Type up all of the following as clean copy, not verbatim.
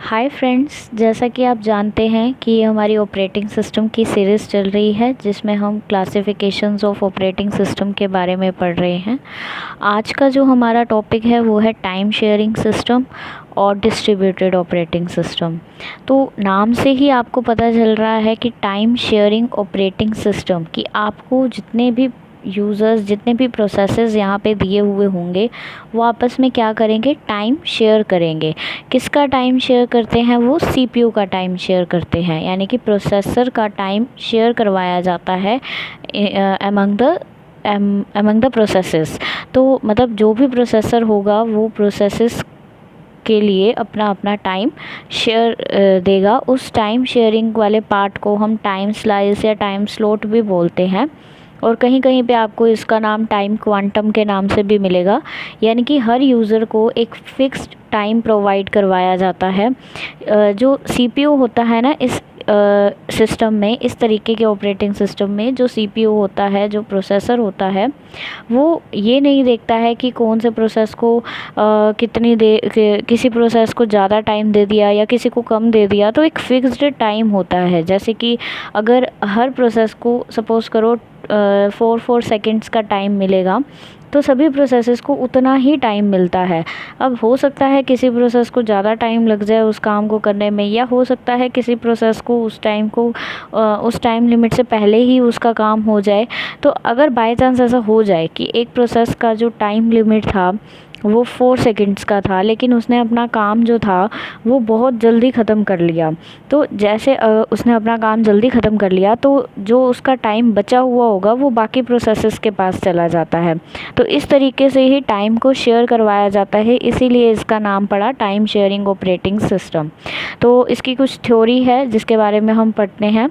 Hi friends, जैसा कि आप जानते हैं कि ये हमारी ऑपरेटिंग सिस्टम की सीरीज़ चल रही है जिसमें हम क्लासिफिकेशंस ऑफ ऑपरेटिंग सिस्टम के बारे में पढ़ रहे हैं। आज का जो हमारा टॉपिक है वो है टाइम शेयरिंग सिस्टम और डिस्ट्रीब्यूटेड ऑपरेटिंग सिस्टम। तो नाम से ही आपको पता चल रहा है कि टाइम शेयरिंग ऑपरेटिंग सिस्टम कि आपको जितने भी यूज़र्स, जितने भी प्रोसेसेस यहाँ पे दिए हुए होंगे वो आपस में क्या करेंगे, टाइम शेयर करेंगे। किसका टाइम शेयर करते हैं? वो सीपीयू का टाइम शेयर करते हैं, यानी कि प्रोसेसर का टाइम शेयर करवाया जाता है अमंग द प्रोसेसेस। तो मतलब जो भी प्रोसेसर होगा वो प्रोसेसेस के लिए अपना अपना टाइम शेयर देगा। उस टाइम शेयरिंग वाले पार्ट को हम टाइम स्लाइस या टाइम स्लॉट भी बोलते हैं, और कहीं कहीं पे आपको इसका नाम टाइम क्वांटम के नाम से भी मिलेगा। यानी कि हर यूज़र को एक फ़िक्स्ड टाइम प्रोवाइड करवाया जाता है। जो सीपीयू होता है ना, इस सिस्टम में, इस तरीके के ऑपरेटिंग सिस्टम में जो सीपीयू होता है, जो प्रोसेसर होता है, वो ये नहीं देखता है कि कौन से प्रोसेस को कितनी किसी प्रोसेस को ज़्यादा टाइम दे दिया या किसी को कम दे दिया। तो एक फ़िक्स्ड टाइम होता है। जैसे कि अगर हर प्रोसेस को सपोज़ करो 4 सेकेंड्स का टाइम मिलेगा, तो सभी प्रोसेसेस को उतना ही टाइम मिलता है। अब हो सकता है किसी प्रोसेस को ज़्यादा टाइम लग जाए उस काम को करने में, या हो सकता है किसी प्रोसेस को उस टाइम लिमिट से पहले ही उसका काम हो जाए। तो अगर बाय चांस ऐसा हो जाए कि एक प्रोसेस का जो टाइम लिमिट था वो 4 सेकेंड्स का था, लेकिन उसने अपना काम जो था वो बहुत जल्दी ख़त्म कर लिया, तो जैसे उसने अपना काम जल्दी ख़त्म कर लिया तो जो उसका टाइम बचा हुआ होगा वो बाकी प्रोसेसेस के पास चला जाता है। तो इस तरीके से ही टाइम को शेयर करवाया जाता है, इसीलिए इसका नाम पड़ा टाइम शेयरिंग ऑपरेटिंग सिस्टम। तो इसकी कुछ थ्योरी है जिसके बारे में हम पढ़ते हैं।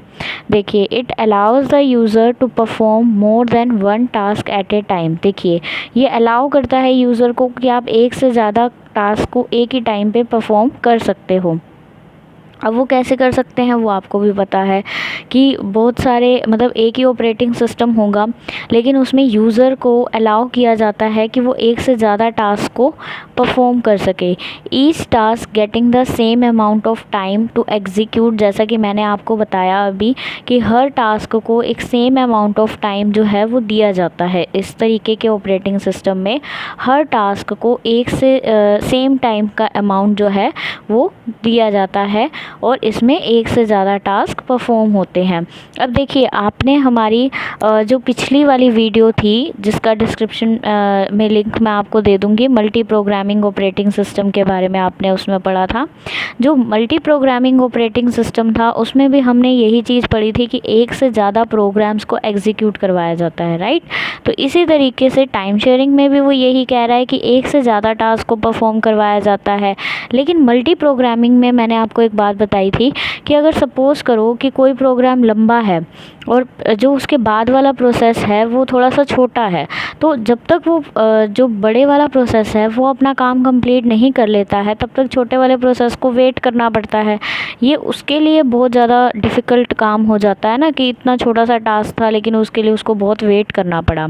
देखिए, it allows the user to perform more than one task at a time. देखिए, ये अलाउ करता है यूज़र को कि आप एक से ज़्यादा टास्क को एक ही टाइम पे परफॉर्म कर सकते हो। अब वो कैसे कर सकते हैं वो आपको भी पता है कि बहुत सारे, मतलब एक ही ऑपरेटिंग सिस्टम होगा लेकिन उसमें यूज़र को अलाउ किया जाता है कि वो एक से ज़्यादा टास्क को परफॉर्म कर सके। Each task getting the same amount of time to execute. जैसा कि मैंने आपको बताया अभी कि हर टास्क को एक सेम अमाउंट ऑफ टाइम जो है वो दिया जाता है। इस तरीके के ऑपरेटिंग सिस्टम में हर टास्क को एक से सेम टाइम का अमाउंट जो है वो दिया जाता है, और इसमें एक से ज़्यादा टास्क परफॉर्म होते हैं। अब देखिए, आपने हमारी जो पिछली वाली वीडियो थी जिसका डिस्क्रिप्शन में लिंक मैं आपको दे दूँगी, मल्टी प्रोग्रामिंग ऑपरेटिंग सिस्टम के बारे में आपने उसमें पढ़ा था। जो मल्टी प्रोग्रामिंग ऑपरेटिंग सिस्टम था उसमें भी हमने यही चीज़ पढ़ी थी कि एक से ज़्यादा प्रोग्राम्स को एग्जीक्यूट करवाया जाता है, राइट। तो इसी तरीके से टाइम शेयरिंग में भी वो यही कह रहा है कि एक से ज़्यादा टास्क को परफॉर्म करवाया जाता है। लेकिन मल्टी प्रोग्रामिंग में मैंने आपको एक बात बताई थी कि अगर सपोज़ करो कि कोई प्रोग्राम लंबा है और जो उसके बाद वाला प्रोसेस है वो थोड़ा सा छोटा है, तो जब तक वो जो बड़े वाला प्रोसेस है वो अपना काम कंप्लीट नहीं कर लेता है तब तक छोटे वाले प्रोसेस को वेट करना पड़ता है। ये उसके लिए बहुत ज़्यादा डिफ़िकल्ट काम हो जाता है ना, कि इतना छोटा सा टास्क था लेकिन उसके लिए उसको बहुत वेट करना पड़ा।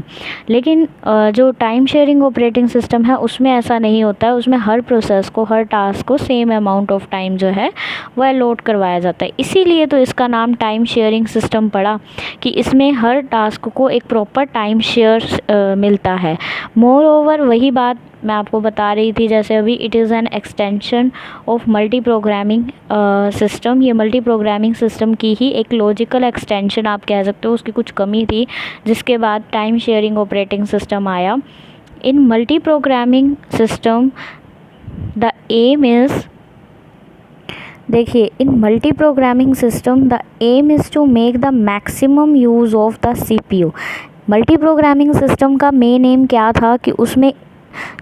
लेकिन जो टाइम शेयरिंग ऑपरेटिंग सिस्टम है उसमें ऐसा नहीं होता है। उसमें हर प्रोसेस को, हर टास्क को सेम अमाउंट ऑफ टाइम जो है वो अलॉट करवाया जाता है। इसीलिए तो इसका नाम टाइम शेयरिंग सिस्टम पड़ा, कि इसमें हर टास्क को एक प्रॉपर टाइम शेयर मिलता है। मोर ओवर, वही बात मैं आपको बता रही थी जैसे अभी, it is an extension of multi programming system. ये मल्टी प्रोग्रामिंग सिस्टम की ही एक लॉजिकल एक्सटेंशन आप कह सकते हो। उसकी कुछ कमी थी जिसके बाद टाइम शेयरिंग ऑपरेटिंग सिस्टम आया। In multi programming system the aim is, देखिए, in multi programming system the aim is to make the maximum use of the CPU. Multi programming system का मेन एम क्या था कि उसमें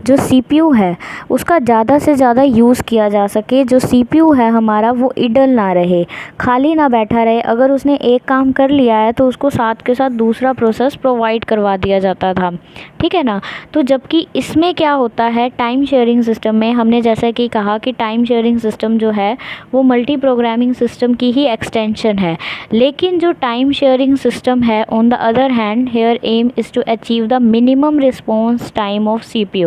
जो CPU है उसका ज़्यादा से ज़्यादा यूज़ किया जा सके। जो सीपीयू है हमारा वो इडल ना रहे, खाली ना बैठा रहे। अगर उसने एक काम कर लिया है तो उसको साथ के साथ दूसरा प्रोसेस प्रोवाइड करवा दिया जाता था, ठीक है ना। तो जबकि इसमें क्या होता है, टाइम शेयरिंग सिस्टम में हमने जैसा कि कहा कि टाइम शेयरिंग सिस्टम जो है वो मल्टी प्रोग्रामिंग सिस्टम की ही एक्सटेंशन है। लेकिन जो टाइम शेयरिंग सिस्टम है, on the other hand, here aim is to achieve the minimum response time of CPU.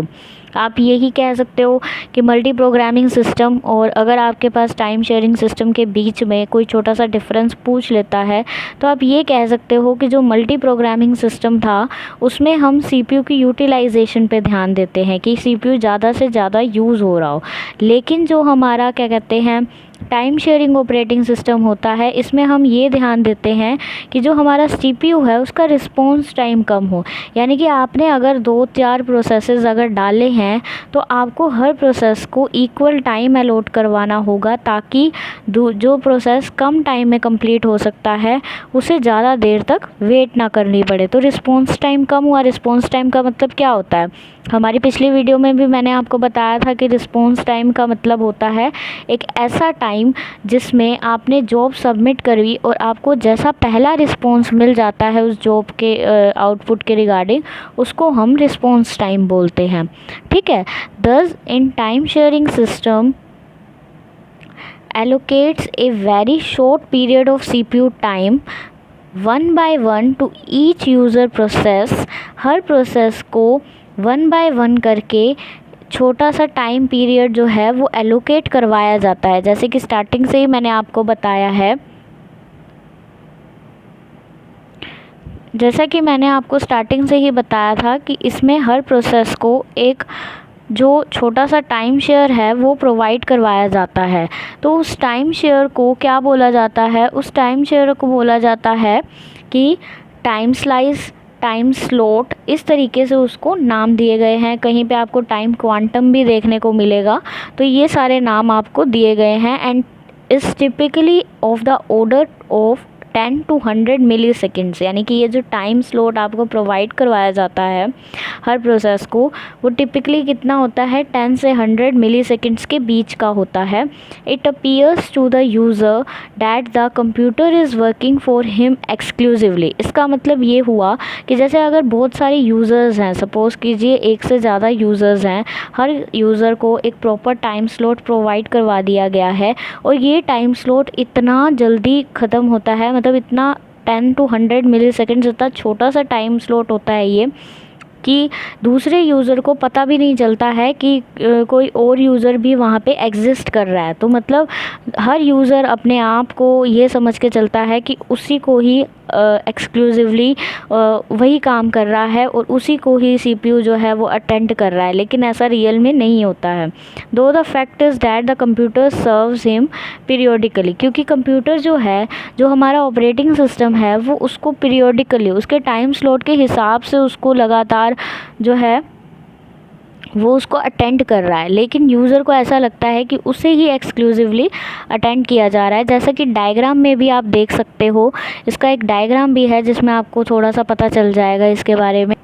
आप यही कह सकते हो कि मल्टी प्रोग्रामिंग सिस्टम, और अगर आपके पास टाइम शेयरिंग सिस्टम के बीच में कोई छोटा सा डिफरेंस पूछ लेता है तो आप ये कह सकते हो कि जो मल्टी प्रोग्रामिंग सिस्टम था उसमें हम सीपीयू की यूटिलाइजेशन पे ध्यान देते हैं कि सीपीयू ज़्यादा से ज़्यादा यूज़ हो रहा हो, लेकिन जो हमारा क्या कहते हैं टाइम शेयरिंग ऑपरेटिंग सिस्टम होता है, इसमें हम ये ध्यान देते हैं कि जो हमारा सीपीयू है उसका रिस्पॉन्स टाइम कम हो। यानी कि आपने अगर 2-4 प्रोसेसेस अगर डाले हैं तो आपको हर प्रोसेस को इक्वल टाइम अलॉट करवाना होगा, ताकि जो प्रोसेस कम टाइम में कंप्लीट हो सकता है उसे ज़्यादा देर तक वेट ना करनी पड़े। तो रिस्पॉन्स टाइम कम हुआ। रिस्पॉन्स टाइम का मतलब क्या होता है? हमारी पिछली वीडियो में भी मैंने आपको बताया था कि रिस्पॉन्स टाइम का मतलब होता है एक ऐसा टाइम जिसमें आपने जॉब सबमिट करी और आपको जैसा पहला रिस्पॉन्स मिल जाता है उस जॉब के आउटपुट के रिगार्डिंग, उसको हम रिस्पॉन्स टाइम बोलते हैं। ठीक है। दस in time sharing system allocates a very short period of CPU time one by one two each user process. Her process को वन बाय वन करके छोटा सा टाइम पीरियड जो है वो एलोकेट करवाया जाता है। जैसे कि स्टार्टिंग से ही मैंने आपको बताया है, जैसा कि मैंने आपको स्टार्टिंग से ही बताया था कि इसमें हर प्रोसेस को एक जो छोटा सा टाइम शेयर है वो प्रोवाइड करवाया जाता है। तो उस टाइम शेयर को क्या बोला जाता है? उस टाइम शेयर को बोला जाता है कि टाइम स्लाइस, टाइम स्लॉट, इस तरीके से उसको नाम दिए गए हैं। कहीं पे आपको टाइम क्वांटम भी देखने को मिलेगा। तो ये सारे नाम आपको दिए गए हैं and is typically of the order of 10 to 100 milliseconds. यानी कि ये जो टाइम स्लॉट आपको प्रोवाइड करवाया जाता है हर प्रोसेस को, वो टिपिकली कितना होता है? 10 से 100 मिली सेकेंड्स के बीच का होता है। It appears to the user that the computer is working for him exclusively. इसका मतलब ये हुआ कि जैसे अगर बहुत सारे यूज़र्स हैं, सपोज़ कीजिए एक से ज़्यादा यूज़र्स हैं, हर यूज़र को एक प्रॉपर टाइम स्लॉट प्रोवाइड करवा दिया गया है और ये टाइम स्लॉट इतना जल्दी ख़त्म होता है, मतलब इतना 10 to 100 मिली सेकेंड्स, इतना छोटा सा टाइम स्लॉट होता है ये कि दूसरे यूज़र को पता भी नहीं चलता है कि कोई और यूज़र भी वहाँ पे एग्जिस्ट कर रहा है। तो मतलब हर यूज़र अपने आप को ये समझ के चलता है कि उसी को ही एक्सक्लूसिवली वही काम कर रहा है और उसी को ही सीपीयू जो है वो अटेंड कर रहा है, लेकिन ऐसा रियल में नहीं होता है। दो the fact is that the computer serves him periodically, क्योंकि कंप्यूटर जो है, जो हमारा ऑपरेटिंग सिस्टम है, वो उसको पीरियोडिकली उसके टाइम स्लॉट के हिसाब से उसको लगातार जो है वो उसको अटेंड कर रहा है, लेकिन यूज़र को ऐसा लगता है कि उसे ही एक्सक्लूसिवली अटेंड किया जा रहा है। जैसा कि डायग्राम में भी आप देख सकते हो, इसका एक डायग्राम भी है जिसमें आपको थोड़ा सा पता चल जाएगा इसके बारे में।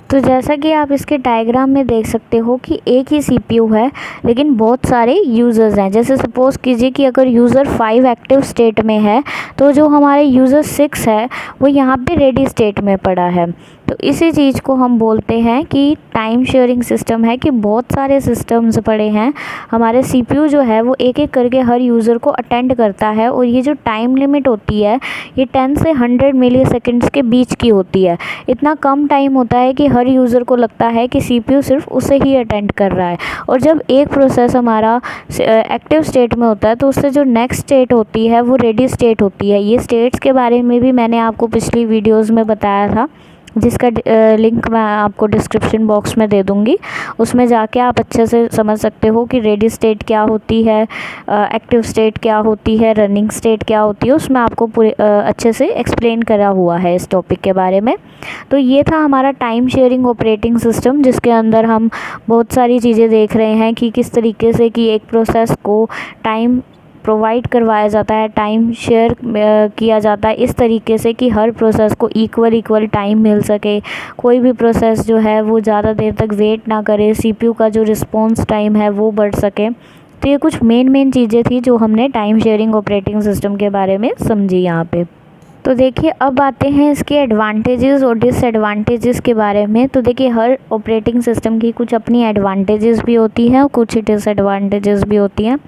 तो जैसा कि आप इसके डायग्राम में देख सकते हो कि एक ही सीपीयू है लेकिन बहुत सारे यूज़र्स हैं। जैसे सपोज़ कीजिए कि अगर यूज़र 5 एक्टिव स्टेट में है तो जो हमारे यूज़र 6 है वो यहाँ पे रेडी स्टेट में पड़ा है। तो इसी चीज़ को हम बोलते हैं कि टाइम शेयरिंग सिस्टम है, कि बहुत सारे सिस्टम्स पड़े हैं। हमारे सीपीयू जो है वो एक एक करके हर यूज़र को अटेंड करता है और ये जो टाइम लिमिट होती है ये 10 से 100 मिली सेकेंड्स के बीच की होती है। इतना कम टाइम होता है कि हर यूज़र को लगता है कि सीपीयू सिर्फ उसे ही अटेंड कर रहा है। और जब एक प्रोसेस हमारा एक्टिव स्टेट में होता है तो उससे जो नेक्स्ट स्टेट होती है वो रेडी स्टेट होती है। ये स्टेट्स के बारे में भी मैंने आपको पिछली वीडियोज़ में बताया था, जिसका लिंक मैं आपको डिस्क्रिप्शन बॉक्स में दे दूँगी। उसमें जाके आप अच्छे से समझ सकते हो कि रेडी स्टेट क्या होती है, एक्टिव स्टेट क्या होती है, रनिंग स्टेट क्या होती है। उसमें आपको पूरे अच्छे से एक्सप्लेन करा हुआ है इस टॉपिक के बारे में। तो ये था हमारा टाइम शेयरिंग ऑपरेटिंग सिस्टम, जिसके अंदर हम बहुत सारी चीज़ें देख रहे हैं कि किस तरीके से कि एक प्रोसेस को टाइम प्रोवाइड करवाया जाता है, टाइम शेयर किया जाता है इस तरीके से कि हर प्रोसेस को इक्वल टाइम मिल सके, कोई भी प्रोसेस जो है वो ज़्यादा देर तक वेट ना करे, सीपीयू का जो रिस्पॉन्स टाइम है वो बढ़ सके। तो ये कुछ मेन चीज़ें थी जो हमने टाइम शेयरिंग ऑपरेटिंग सिस्टम के बारे में समझी यहाँ पे। तो देखिए अब आते हैं इसके एडवांटेजेस और डिसएडवांटेजेस के बारे में। तो देखिए हर ऑपरेटिंग सिस्टम की कुछ अपनी एडवांटेजेस भी होती हैं और कुछ डिसएडवांटेजेस भी होती हैं।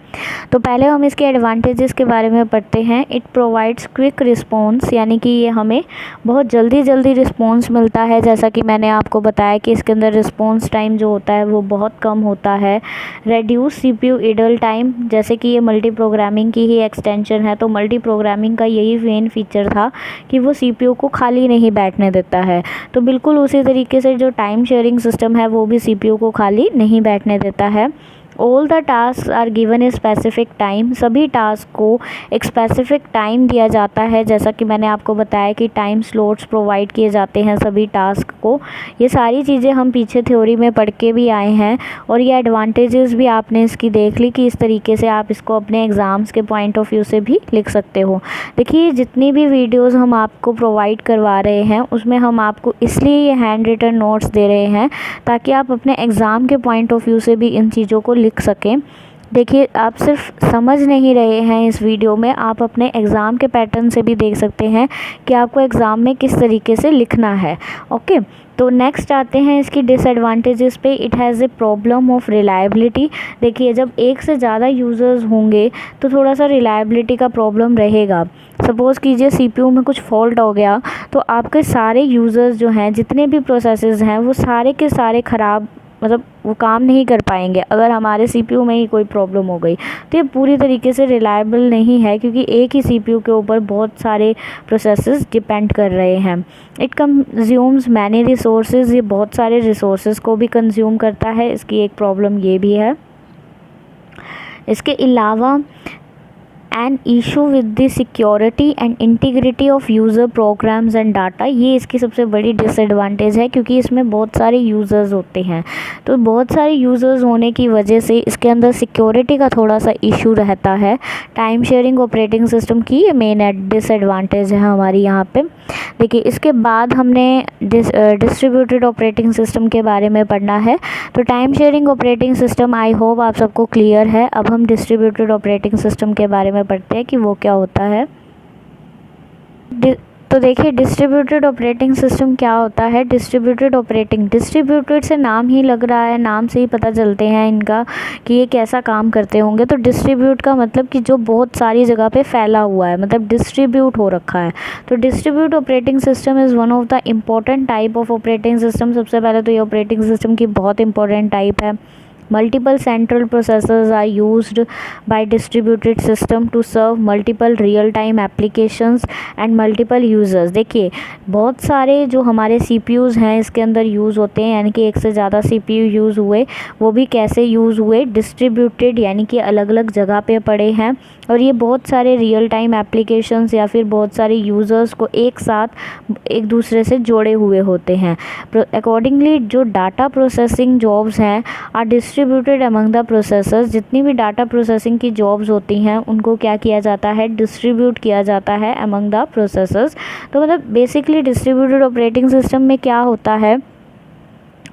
तो पहले हम इसके एडवांटेजेस के बारे में पढ़ते हैं। इट प्रोवाइड्स क्विक रिस्पॉन्स, यानी कि ये हमें बहुत जल्दी रिस्पॉन्स मिलता है। जैसा कि मैंने आपको बताया कि इसके अंदर रिस्पॉन्स टाइम जो होता है वो बहुत कम होता है। रेड्यूस CPU इडल टाइम, जैसे कि ये मल्टी प्रोग्रामिंग की ही एक्सटेंशन है, तो मल्टी प्रोग्रामिंग का यही मेन फीचर था कि वो CPU को खाली नहीं बैठने देता है। तो बिल्कुल उसी तरीके से जो टाइम शेयरिंग सिस्टम है वो भी CPU को खाली नहीं बैठने देता है। All the task are given a specific time, सभी टास्क को एक स्पेसिफिक टाइम दिया जाता है। जैसा कि मैंने आपको बताया कि टाइम स्लॉट्स प्रोवाइड किए जाते हैं सभी टास्क को। ये सारी चीज़ें हम पीछे थ्योरी में पढ़ के भी आए हैं और ये एडवांटेजेस भी आपने इसकी देख ली कि इस तरीके से आप इसको अपने एग्ज़ाम्स के पॉइंट ऑफ व्यू से भी लिख सकते हो। देखिए जितनी भी वीडियोस हम आपको प्रोवाइड करवा रहे हैं उसमें हम आपको इसलिए ये हैंड रिटन नोट्स दे रहे हैं ताकि आप अपने एग्ज़ाम के पॉइंट ऑफ व्यू से भी इन चीज़ों को लिख सकें। देखिए आप सिर्फ समझ नहीं रहे हैं इस वीडियो में, आप अपने एग्ज़ाम के पैटर्न से भी देख सकते हैं कि आपको एग्ज़ाम में किस तरीके से लिखना है। ओके, तो नेक्स्ट आते हैं इसकी डिसएडवांटेजेस पे। It has a problem of reliability. देखिए जब एक से ज़्यादा यूज़र्स होंगे तो थोड़ा सा रिलायबिलिटी का प्रॉब्लम रहेगा। सपोज़ कीजिए CPU में कुछ फॉल्ट हो गया तो आपके सारे यूज़र्स जो हैं, जितने भी प्रोसेसेस हैं, वो सारे के सारे ख़राब, मतलब वो काम नहीं कर पाएंगे अगर हमारे CPU में ही कोई प्रॉब्लम हो गई। तो ये पूरी तरीके से रिलायबल नहीं है क्योंकि एक ही CPU के ऊपर बहुत सारे प्रोसेसेस डिपेंड कर रहे हैं। इट कंज्यूम्स मैनी रिसोर्सेज, ये बहुत सारे रिसोर्सेज को भी कंज्यूम करता है, इसकी एक प्रॉब्लम ये भी है। इसके अलावा an issue with the security and integrity of user programs and data, ये इसकी सबसे बड़ी डिसएडवांटेज है क्योंकि इसमें बहुत सारे यूज़र्स होते हैं। तो बहुत सारे यूज़र्स होने की वजह से इसके अंदर सिक्योरिटी का थोड़ा सा इशू रहता है। टाइम शेयरिंग ऑपरेटिंग सिस्टम की ये मेन डिसएडवांटेज है हमारी यहाँ पे। देखिए इसके बाद हमने डिस्ट्रीब्यूटेड ऑपरेटिंग सिस्टम के बारे में पढ़ना है। तो time sharing operating system I hope आप सबको क्लियर है। अब हम डिस्ट्रीब्यूटेड ऑपरेटिंग सिस्टम के बारे में पढ़ते हैं कि वो क्या होता है। तो देखिए डिस्ट्रीब्यूटेड ऑपरेटिंग सिस्टम क्या होता है। डिस्ट्रीब्यूटेड से नाम ही लग रहा है, नाम से ही पता चलते हैं इनका कि ये कैसा काम करते होंगे। तो डिस्ट्रीब्यूट का मतलब कि जो बहुत सारी जगह पे फैला हुआ है, मतलब डिस्ट्रीब्यूट हो रखा है। तो distribute operating system is one of the important type of operating system. सबसे पहले तो ये ऑपरेटिंग सिस्टम की बहुत इंपॉर्टेंट टाइप है। Multiple central processors are used by distributed system to serve multiple real-time applications and multiple users। देखिए बहुत सारे जो हमारे CPUs हैं इसके अंदर यूज़ होते हैं, यानी कि एक से ज़्यादा CPU यूज़ हुए, वो भी कैसे यूज़ हुए, डिस्ट्रीब्यूटेड, यानी कि अलग अलग जगह पे पड़े हैं और ये बहुत सारे रियल टाइम एप्लीकेशंस या फिर बहुत सारे यूज़र्स को एक साथ एक दूसरे से जोड़े हुए होते हैं। अकॉर्डिंगली जो डाटा प्रोसेसिंग जॉब्स हैं are distributed among the processors. जितनी भी डाटा प्रोसेसिंग की जॉब्स होती हैं उनको क्या किया जाता है, डिस्ट्रीब्यूट किया जाता है अमंग द प्रोसेसर्स। तो मतलब बेसिकली डिस्ट्रीब्यूटेड ऑपरेटिंग सिस्टम में क्या होता है,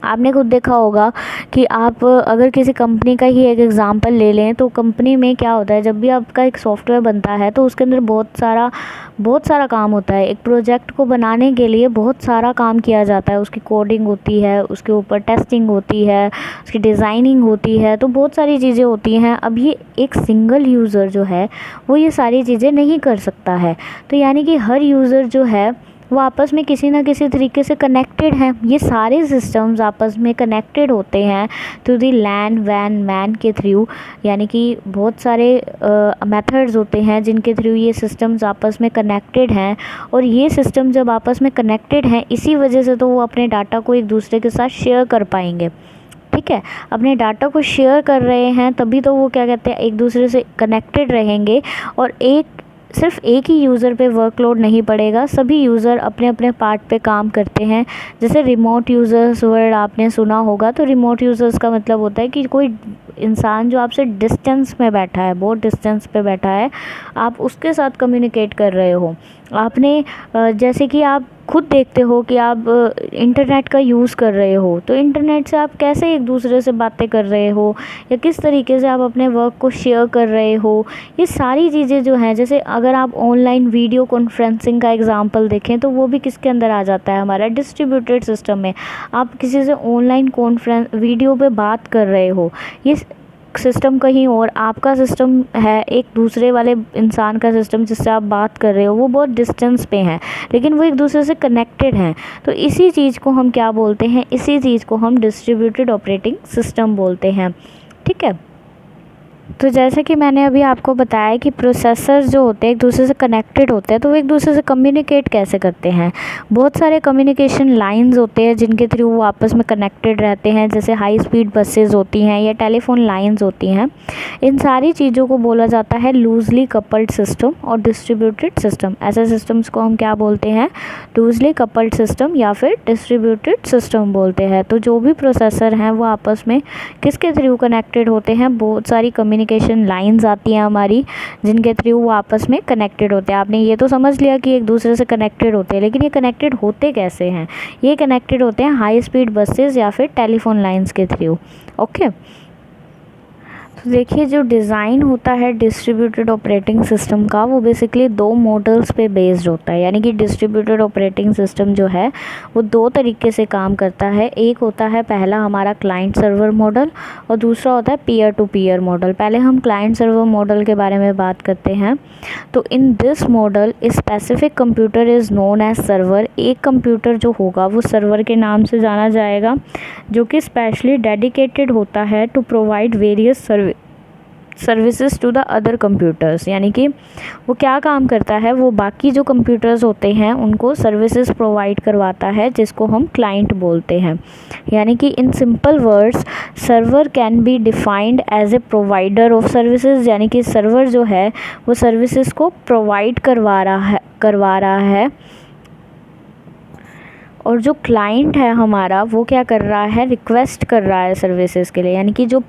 आपने खुद देखा होगा कि आप अगर किसी कंपनी का ही एक एग्ज़ाम्पल ले लें तो कंपनी में क्या होता है, जब भी आपका एक सॉफ्टवेयर बनता है तो उसके अंदर बहुत सारा काम होता है। एक प्रोजेक्ट को बनाने के लिए बहुत सारा काम किया जाता है, उसकी कोडिंग होती है, उसके ऊपर टेस्टिंग होती है, उसकी डिज़ाइनिंग होती है, तो बहुत सारी चीज़ें होती हैं। अब ये एक सिंगल यूज़र जो है वो ये सारी चीज़ें नहीं कर सकता है। तो यानी कि हर यूज़र जो है वो आपस में किसी ना किसी तरीके से कनेक्टेड हैं। ये सारे सिस्टम्स आपस में कनेक्टेड होते हैं थ्रू दी लैन वैन मैन के थ्रू, यानी कि बहुत सारे मेथड्स होते हैं जिनके थ्रू ये सिस्टम्स आपस में कनेक्टेड हैं। और ये सिस्टम जब आपस में कनेक्टेड हैं इसी वजह से तो वो अपने डाटा को एक दूसरे के साथ शेयर कर पाएंगे। ठीक है, अपने डाटा को शेयर कर रहे हैं तभी तो वो क्या कहते हैं एक दूसरे से कनेक्टेड रहेंगे और सिर्फ एक ही यूज़र पे वर्कलोड नहीं पड़ेगा, सभी यूज़र अपने अपने पार्ट पे काम करते हैं। जैसे रिमोट यूज़र्स वर्ड आपने सुना होगा, तो रिमोट यूज़र्स का मतलब होता है कि कोई इंसान जो आपसे डिस्टेंस में बैठा है, बहुत डिस्टेंस पे बैठा है, आप उसके साथ कम्युनिकेट कर रहे हो। आपने जैसे कि आप खुद देखते हो कि आप इंटरनेट का यूज़ कर रहे हो, तो इंटरनेट से आप कैसे एक दूसरे से बातें कर रहे हो या किस तरीके से आप अपने वर्क को शेयर कर रहे हो, ये सारी चीज़ें जो हैं, जैसे अगर आप ऑनलाइन वीडियो कॉन्फ्रेंसिंग का एग्जांपल देखें तो वो भी किसके अंदर आ जाता है, हमारा डिस्ट्रीब्यूटेड सिस्टम में। आप किसी से ऑनलाइन कॉन्फ्रेंस वीडियो पे बात कर रहे हो, ये सिस्टम कहीं और, आपका सिस्टम है एक दूसरे वाले इंसान का सिस्टम जिससे आप बात कर रहे हो, वो बहुत डिस्टेंस पे है लेकिन वो एक दूसरे से कनेक्टेड हैं। तो इसी चीज़ को हम क्या बोलते हैं, इसी चीज़ को हम डिस्ट्रीब्यूटेड ऑपरेटिंग सिस्टम बोलते हैं। ठीक है, तो जैसे कि मैंने अभी आपको बताया कि प्रोसेसर जो होते हैं एक दूसरे से कनेक्टेड होते हैं, तो वो एक दूसरे से कम्युनिकेट कैसे करते हैं। बहुत सारे कम्युनिकेशन लाइंस होते हैं जिनके थ्रू वो आपस में कनेक्टेड रहते हैं, जैसे हाई स्पीड बसेस होती हैं या टेलीफोन लाइंस होती हैं। इन सारी चीज़ों को बोला जाता है लूजली कपल्ड सिस्टम और डिस्ट्रीब्यूटेड सिस्टम। ऐसे सिस्टम्स को हम क्या बोलते हैं, लूजली कपल्ड सिस्टम या फिर डिस्ट्रीब्यूटेड सिस्टम बोलते हैं। तो जो भी प्रोसेसर हैं वो आपस में किसके थ्रू कनेक्टेड होते हैं, बहुत सारी कम्युनिकेशन लाइंस आती हैं हमारी जिनके थ्रू वो आपस में कनेक्टेड होते हैं। आपने ये तो समझ लिया कि एक दूसरे से कनेक्टेड होते हैं, लेकिन ये कनेक्टेड होते कैसे हैं, ये कनेक्टेड होते हैं हाई स्पीड बसेस या फिर टेलीफोन लाइंस के थ्रू। ओके, तो देखिए जो डिज़ाइन होता है डिस्ट्रीब्यूटेड ऑपरेटिंग सिस्टम का, वो बेसिकली दो मॉडल्स पे बेस्ड होता है। यानी कि डिस्ट्रीब्यूटेड ऑपरेटिंग सिस्टम जो है वो दो तरीके से काम करता है। एक होता है पहला हमारा क्लाइंट सर्वर मॉडल और दूसरा होता है पीयर टू पीयर मॉडल। पहले हम क्लाइंट सर्वर मॉडल के बारे में बात करते हैं। तो in this model specific computer is known as server. एक कंप्यूटर जो होगा वो सर्वर के नाम से जाना जाएगा, जो कि स्पेशली डेडिकेटेड होता है to provide various services to the other computers. यानी कि वो क्या काम करता है, वो बाकी जो कंप्यूटर्स होते हैं उनको सर्विसेज प्रोवाइड करवाता है, जिसको हम क्लाइंट बोलते हैं। यानी कि in simple words server can be defined as a provider of services. यानी कि सर्वर जो है वो सर्विसेज को प्रोवाइड करवा रहा है और जो क्लाइंट है हमारा वो क्या कर रहा है, रिक्वेस्ट कर रहा है सर्विसेज के लिए। यानी कि जो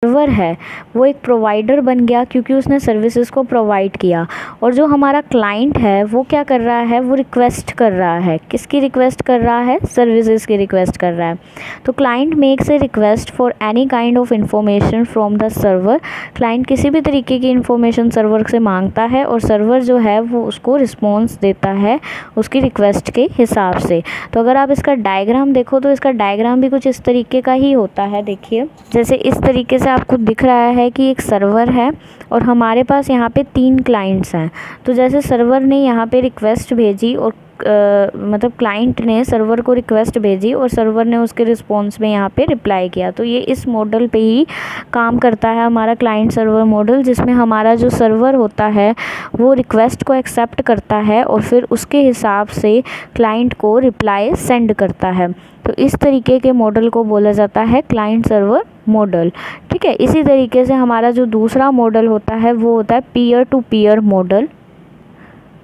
सर्वर है वो एक प्रोवाइडर बन गया क्योंकि उसने सर्विसेज को प्रोवाइड किया, और जो हमारा क्लाइंट है वो क्या कर रहा है, वो रिक्वेस्ट कर रहा है। किसकी रिक्वेस्ट कर रहा है, सर्विसेज की रिक्वेस्ट कर रहा है। तो client makes a request for any kind of information from the server. Client किसी भी तरीके की इंफॉर्मेशन सर्वर से मांगता है और सर्वर जो है वो उसको रिस्पॉन्स देता है उसकी रिक्वेस्ट के हिसाब से। तो अगर आप इसका डायग्राम देखो तो इसका डायग्राम भी कुछ इस तरीके का ही होता है। देखिए जैसे इस तरीके से आपको दिख रहा है कि एक सर्वर है और हमारे पास यहाँ पे 3 क्लाइंट्स हैं। तो जैसे सर्वर ने यहाँ पे रिक्वेस्ट भेजी और मतलब क्लाइंट ने सर्वर को रिक्वेस्ट भेजी और सर्वर ने उसके रिस्पॉन्स में यहाँ पे रिप्लाई किया। तो ये इस मॉडल पे ही काम करता है हमारा क्लाइंट सर्वर मॉडल, जिसमें हमारा जो सर्वर होता है वो रिक्वेस्ट को एक्सेप्ट करता है और फिर उसके हिसाब से क्लाइंट को रिप्लाई सेंड करता है। तो इस तरीके के मॉडल को बोला जाता है क्लाइंट सर्वर मॉडल। ठीक है, इसी तरीके से हमारा जो दूसरा मॉडल होता है वो होता है पीयर टू पीयर मॉडल।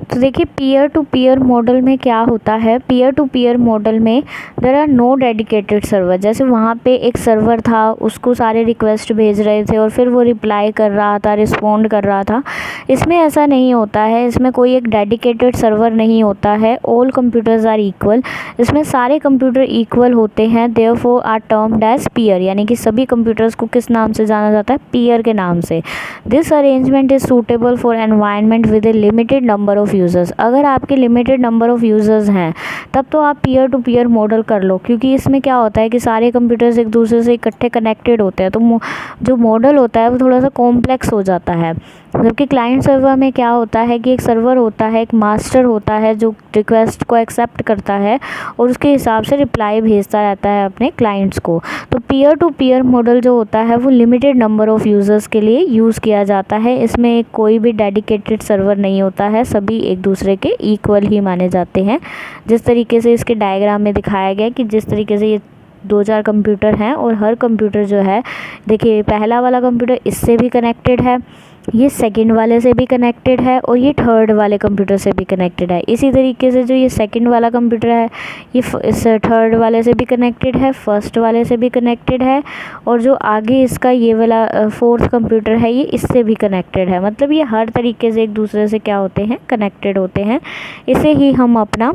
तो देखिए पीयर टू पीयर मॉडल में क्या होता है, पीयर टू पीयर मॉडल में there are no dedicated server. जैसे वहाँ पे एक सर्वर था, उसको सारे रिक्वेस्ट भेज रहे थे और फिर वो रिप्लाई कर रहा था, रिस्पॉन्ड कर रहा था। इसमें ऐसा नहीं होता है, इसमें कोई एक डेडिकेटेड सर्वर नहीं होता है। ऑल कंप्यूटर्स आर इक्वल, इसमें सारे कंप्यूटर इक्वल होते हैं। Therefore are termed as peer, यानी कि सभी कंप्यूटर्स को किस नाम से जाना जाता है, पीयर के नाम से। This arrangement is suitable for environment with A limited number of users. अगर आपके लिमिटेड नंबर ऑफ यूज़र्स हैं तब तो आप पीयर टू पीयर मॉडल कर लो, क्योंकि इसमें क्या होता है कि सारे कंप्यूटर्स एक दूसरे से इकट्ठे कनेक्टेड होते हैं। तो जो मॉडल होता है वो थोड़ा सा कॉम्प्लेक्स हो जाता है। जबकि क्लाइंट सर्वर में क्या होता है कि एक सर्वर होता है, एक मास्टर होता है जो रिक्वेस्ट को एक्सेप्ट करता है और उसके हिसाब से रिप्लाई भेजता रहता है अपने क्लाइंट्स को। तो पीयर टू पीयर मॉडल जो होता है वो लिमिटेड नंबर ऑफ़ यूज़र्स के लिए यूज़ किया जाता है। इसमें कोई भी डेडिकेटेड सर्वर नहीं होता है, सभी एक दूसरे के इक्वल ही माने जाते हैं। जिस तरीके से इसके डायग्राम में दिखाया गया कि जिस तरीके से ये 2-4 कंप्यूटर हैं और हर कंप्यूटर जो है, देखिए पहला वाला कंप्यूटर इससे भी कनेक्टेड है, ये सेकंड वाले से भी कनेक्टेड है और ये थर्ड वाले कंप्यूटर से भी कनेक्टेड है। इसी तरीके से जो ये सेकंड वाला कंप्यूटर है ये इस थर्ड वाले से भी कनेक्टेड है, फर्स्ट वाले से भी कनेक्टेड है, और जो आगे इसका ये वाला फोर्थ कंप्यूटर है ये इससे भी कनेक्टेड है। मतलब ये हर तरीके से एक दूसरे से क्या होते हैं, कनेक्टेड होते हैं। इसे ही हम अपना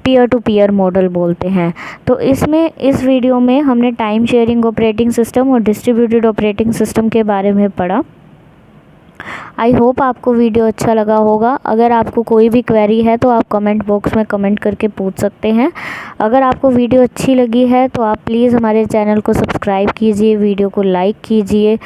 पीयर टू पीयर मॉडल बोलते हैं। तो इसमें इस वीडियो में हमने टाइम शेयरिंग ऑपरेटिंग सिस्टम और डिस्ट्रीब्यूटेड ऑपरेटिंग सिस्टम के बारे में पढ़ा। आई होप आपको वीडियो अच्छा लगा होगा। अगर आपको कोई भी क्वेरी है तो आप कमेंट बॉक्स में कमेंट करके पूछ सकते हैं। अगर आपको वीडियो अच्छी लगी है तो आप प्लीज़ हमारे चैनल को सब्सक्राइब कीजिए, वीडियो को लाइक कीजिए